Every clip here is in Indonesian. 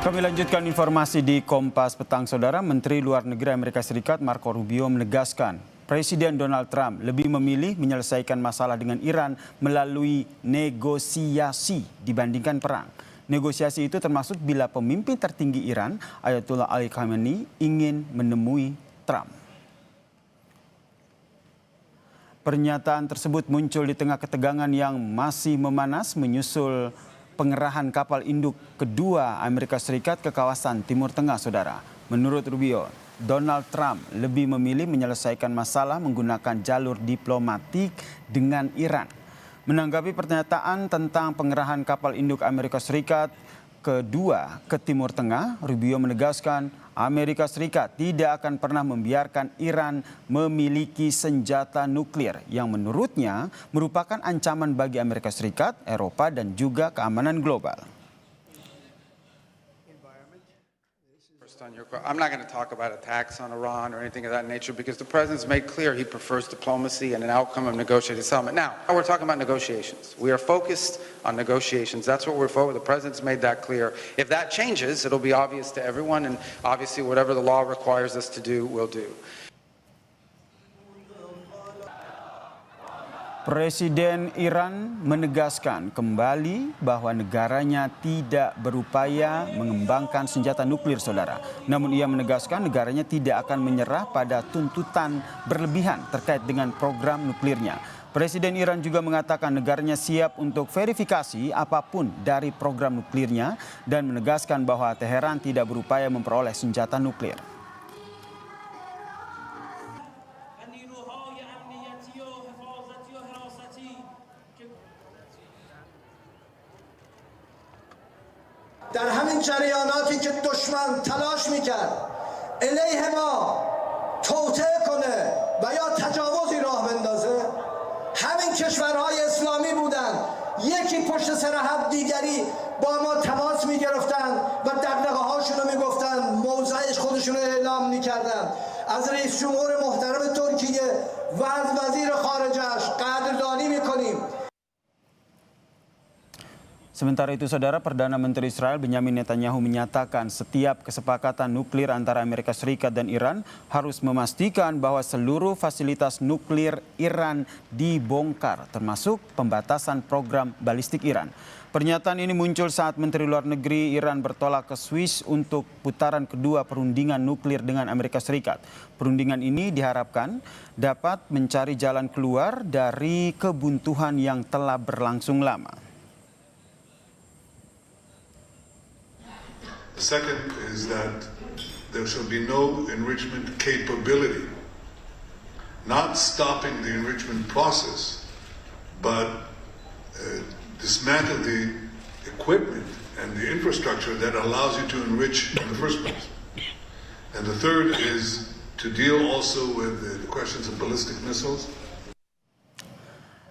Kami lanjutkan informasi di Kompas Petang, Saudara. Menteri Luar Negeri Amerika Serikat Marco Rubio menegaskan Presiden Donald Trump lebih memilih menyelesaikan masalah dengan Iran melalui negosiasi dibandingkan perang. Negosiasi itu termasuk bila pemimpin tertinggi Iran, Ayatollah Ali Khamenei, ingin menemui Trump. Pernyataan tersebut muncul di tengah ketegangan yang masih memanas menyusul pengerahan kapal induk kedua Amerika Serikat ke kawasan Timur Tengah, Saudara. Menurut Rubio, Donald Trump lebih memilih menyelesaikan masalah menggunakan jalur diplomatik dengan Iran. Menanggapi pernyataan tentang pengerahan kapal induk Amerika Serikat kedua ke Timur Tengah, Rubio menegaskan Amerika Serikat tidak akan pernah membiarkan Iran memiliki senjata nuklir yang menurutnya merupakan ancaman bagi Amerika Serikat, Eropa, dan juga keamanan global. I'm not going to talk about attacks on Iran or anything of that nature because the president's made clear he prefers diplomacy and an outcome of negotiated settlement. Now, we're talking about negotiations. We are focused on negotiations. That's what we're focused. The president's made that clear. If that changes, it'll be obvious to everyone, and obviously whatever the law requires us to do, we'll do. Presiden Iran menegaskan kembali bahwa negaranya tidak berupaya mengembangkan senjata nuklir, Saudara. Namun ia menegaskan negaranya tidak akan menyerah pada tuntutan berlebihan terkait dengan program nuklirnya. Presiden Iran juga mengatakan negaranya siap untuk verifikasi apapun dari program nuklirnya dan menegaskan bahwa Teheran tidak berupaya memperoleh senjata nuklir. در همین جریاناتی که دشمن تلاش میکرد علیه ما توطئه کنه و یا تجاوزی راه بندازه، همین کشورهای اسلامی بودن یکی پشت سر هم دیگری با ما تماس میگرفتن و دغدغه هاشون رو میگفتن، موضع خودشون رو اعلام میکردن. از رئیس جمهور محترم ترکیه و از وزیر خارجه‌اش قدردانی میکنیم. Sementara itu, Saudara, Perdana Menteri Israel Benyamin Netanyahu menyatakan setiap kesepakatan nuklir antara Amerika Serikat dan Iran harus memastikan bahwa seluruh fasilitas nuklir Iran dibongkar, termasuk pembatasan program balistik Iran. Pernyataan ini muncul saat Menteri Luar Negeri Iran bertolak ke Swiss untuk putaran kedua perundingan nuklir dengan Amerika Serikat. Perundingan ini diharapkan dapat mencari jalan keluar dari kebuntuan yang telah berlangsung lama. The second is that there shall be no enrichment capability, not stopping the enrichment process, but dismantle the equipment and the infrastructure that allows you to enrich in the first place. And the third is to deal also with the questions of ballistic missiles.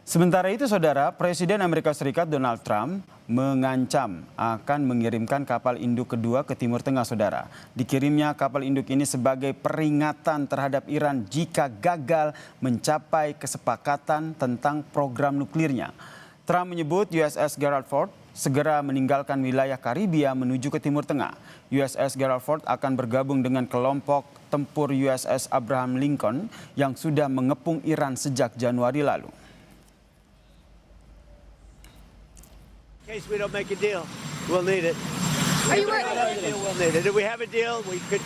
Sementara itu, Saudara, Presiden Amerika Serikat Donald Trump mengancam akan mengirimkan kapal induk kedua ke Timur Tengah, Saudara. Dikirimnya kapal induk ini sebagai peringatan terhadap Iran jika gagal mencapai kesepakatan tentang program nuklirnya. Trump menyebut USS Gerald Ford segera meninggalkan wilayah Karibia menuju ke Timur Tengah. USS Gerald Ford akan bergabung dengan kelompok tempur USS Abraham Lincoln yang sudah mengepung Iran sejak Januari lalu. In case we don't make a deal, we'll need it. Are you worried? We'll need it. If we have a deal, we could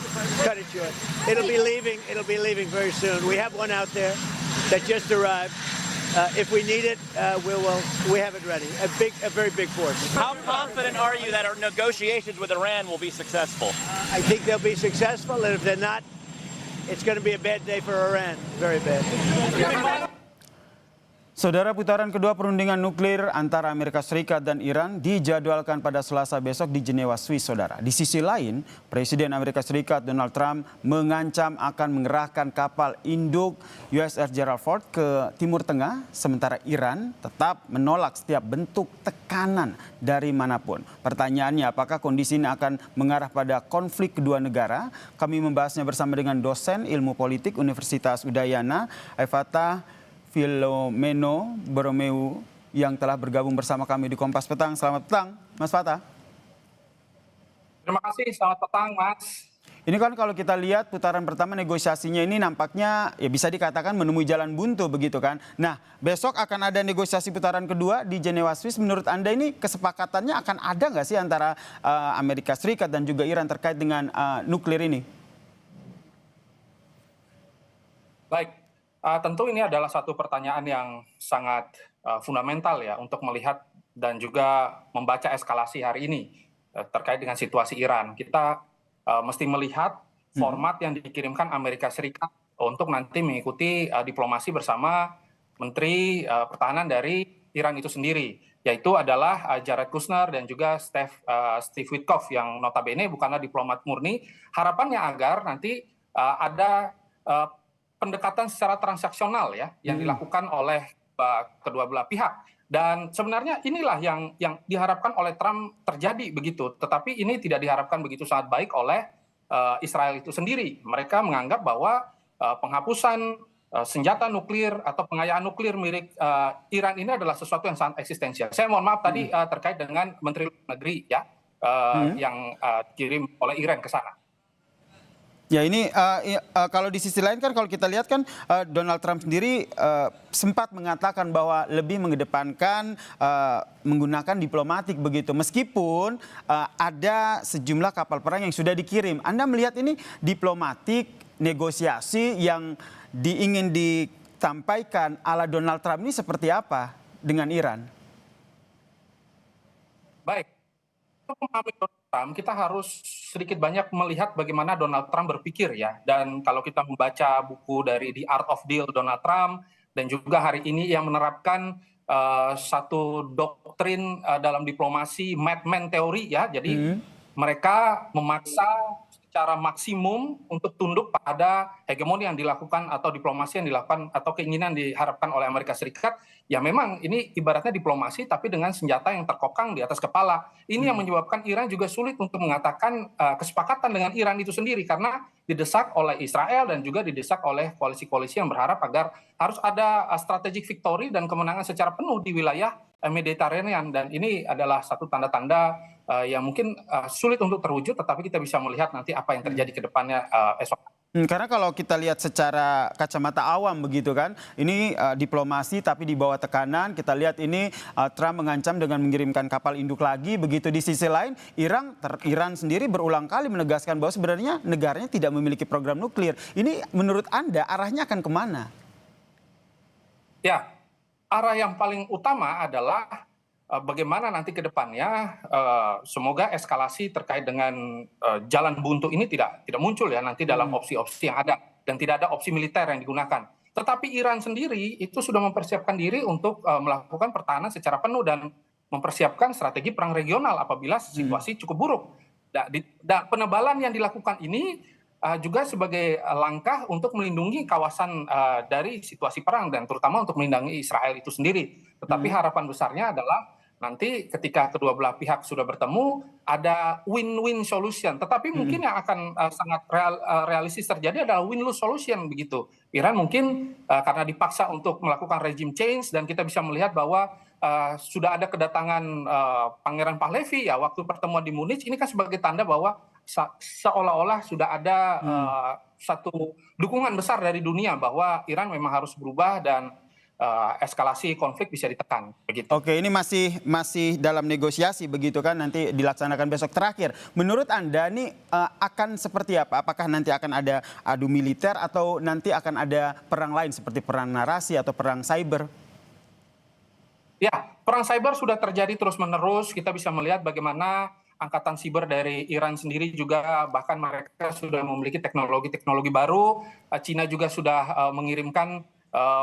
cut it short. It'll be leaving very soon. We have one out there that just arrived. If we need it, we have it ready. A very big force. How confident are you that our negotiations with Iran will be successful? I think they'll be successful, and if they're not, it's going to be a bad day for Iran. Very bad. Saudara, putaran kedua perundingan nuklir antara Amerika Serikat dan Iran dijadwalkan pada Selasa besok di Jenewa, Swiss, Saudara. Di sisi lain, Presiden Amerika Serikat Donald Trump mengancam akan mengerahkan kapal induk USS Gerald Ford ke Timur Tengah, sementara Iran tetap menolak setiap bentuk tekanan dari manapun. Pertanyaannya, apakah kondisi ini akan mengarah pada konflik kedua negara? Kami membahasnya bersama dengan dosen ilmu politik Universitas Udayana, Evata Filomeno Borromeu, yang telah bergabung bersama kami di Kompas Petang. Selamat petang, Mas Fatah. Terima kasih, selamat petang Mas. Ini kan kalau kita lihat putaran pertama negosiasinya ini nampaknya ya bisa dikatakan menemui jalan buntu begitu kan. Nah besok akan ada negosiasi putaran kedua di Jenewa, Swiss. Menurut Anda ini kesepakatannya akan ada nggak sih antara Amerika Serikat dan juga Iran terkait dengan nuklir ini? Baik, tentu ini adalah satu pertanyaan yang sangat fundamental ya untuk melihat dan juga membaca eskalasi hari ini terkait dengan situasi Iran. Kita mesti melihat format yang dikirimkan Amerika Serikat untuk nanti mengikuti diplomasi bersama Menteri Pertahanan dari Iran itu sendiri, yaitu adalah Jared Kushner dan juga Steve Witkoff yang notabene bukanlah diplomat murni. Harapannya agar nanti ada pendekatan secara transaksional ya yang dilakukan oleh kedua belah pihak. Dan sebenarnya inilah yang diharapkan oleh Trump terjadi begitu. Tetapi ini tidak diharapkan begitu sangat baik oleh Israel itu sendiri. Mereka menganggap bahwa penghapusan senjata nuklir atau pengayaan nuklir milik Iran ini adalah sesuatu yang sangat eksistensial. Saya mohon maaf tadi terkait dengan Menteri Luar Negeri ya yang dikirim oleh Iran ke sana. Ya ini kalau di sisi lain kan kalau kita lihat kan Donald Trump sendiri sempat mengatakan bahwa lebih mengedepankan menggunakan diplomatik begitu. Meskipun ada sejumlah kapal perang yang sudah dikirim. Anda melihat ini diplomatik, negosiasi yang ingin disampaikan ala Donald Trump ini seperti apa dengan Iran? Baik. Untuk memahami Donald Trump, kita harus sedikit banyak melihat bagaimana Donald Trump berpikir ya. Dan kalau kita membaca buku dari The Art of Deal Donald Trump, dan juga hari ini yang menerapkan satu doktrin dalam diplomasi madman teori ya. Jadi mereka memaksa secara maksimum untuk tunduk pada hegemoni yang dilakukan atau diplomasi yang dilakukan atau keinginan diharapkan oleh Amerika Serikat. Ya memang ini ibaratnya diplomasi tapi dengan senjata yang terkokang di atas kepala. Ini yang menyebabkan Iran juga sulit untuk mengatakan kesepakatan dengan Iran itu sendiri karena didesak oleh Israel dan juga didesak oleh koalisi-koalisi yang berharap agar harus ada strategic victory dan kemenangan secara penuh di wilayah Mediterranean. Dan ini adalah satu tanda-tanda yang mungkin sulit untuk terwujud, tetapi kita bisa melihat nanti apa yang terjadi ke depannya esok. Karena kalau kita lihat secara kacamata awam begitu kan, ini diplomasi tapi di bawah tekanan. Kita lihat ini Trump mengancam dengan mengirimkan kapal induk lagi. Begitu di sisi lain, Iran sendiri berulang kali menegaskan bahwa sebenarnya negaranya tidak memiliki program nuklir. Ini menurut Anda arahnya akan kemana? Ya, arah yang paling utama adalah bagaimana nanti ke depannya semoga eskalasi terkait dengan jalan buntu ini tidak muncul ya nanti dalam opsi-opsi yang ada dan tidak ada opsi militer yang digunakan. Tetapi Iran sendiri itu sudah mempersiapkan diri untuk melakukan pertahanan secara penuh dan mempersiapkan strategi perang regional apabila situasi cukup buruk. Dan penebalan yang dilakukan ini juga sebagai langkah untuk melindungi kawasan dari situasi perang dan terutama untuk melindungi Israel itu sendiri. Tetapi harapan besarnya adalah nanti ketika kedua belah pihak sudah bertemu ada win-win solution. Tetapi mungkin yang akan sangat realistis terjadi adalah win-lose solution begitu. Iran mungkin karena dipaksa untuk melakukan regime change dan kita bisa melihat bahwa sudah ada kedatangan Pangeran Pahlavi ya waktu pertemuan di Munich ini kan sebagai tanda bahwa seolah-olah sudah ada satu dukungan besar dari dunia bahwa Iran memang harus berubah dan eskalasi konflik bisa ditekan begitu. Oke, ini masih dalam negosiasi begitu kan nanti dilaksanakan besok terakhir. Menurut Anda nih akan seperti apa? Apakah nanti akan ada adu militer atau nanti akan ada perang lain seperti perang narasi atau perang cyber? Ya, perang cyber sudah terjadi terus-menerus. Kita bisa melihat bagaimana angkatan siber dari Iran sendiri juga bahkan mereka sudah memiliki teknologi baru. Cina juga sudah mengirimkan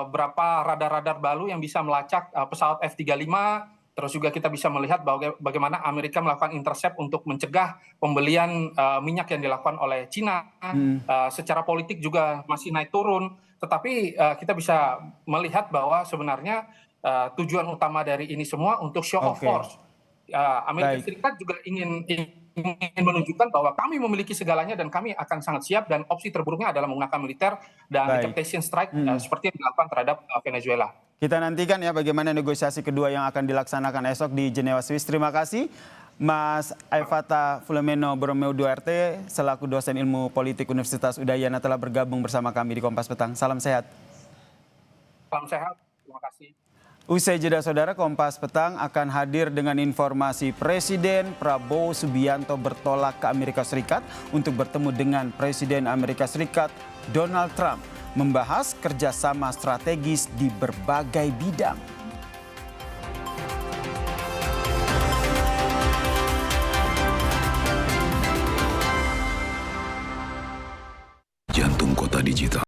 berapa radar-radar baru yang bisa melacak pesawat F-35. Terus juga kita bisa melihat bagaimana Amerika melakukan intercept untuk mencegah pembelian minyak yang dilakukan oleh Cina. Secara politik juga masih naik turun. Tetapi kita bisa melihat bahwa sebenarnya tujuan utama dari ini semua untuk show of force. Amerika Serikat juga ingin menunjukkan bahwa kami memiliki segalanya dan kami akan sangat siap dan opsi terburuknya adalah menggunakan militer dan interception strike seperti yang dilakukan terhadap Venezuela. Kita nantikan ya bagaimana negosiasi kedua yang akan dilaksanakan esok di Jenewa, Swiss. Terima kasih Mas Aifata Fulemeno Borromeo Duarte selaku dosen ilmu politik Universitas Udayana telah bergabung bersama kami di Kompas Petang. Salam sehat. Salam sehat, terima kasih. Usai jeda saudara, Kompas Petang akan hadir dengan informasi Presiden Prabowo Subianto bertolak ke Amerika Serikat untuk bertemu dengan Presiden Amerika Serikat Donald Trump, membahas kerjasama strategis di berbagai bidang.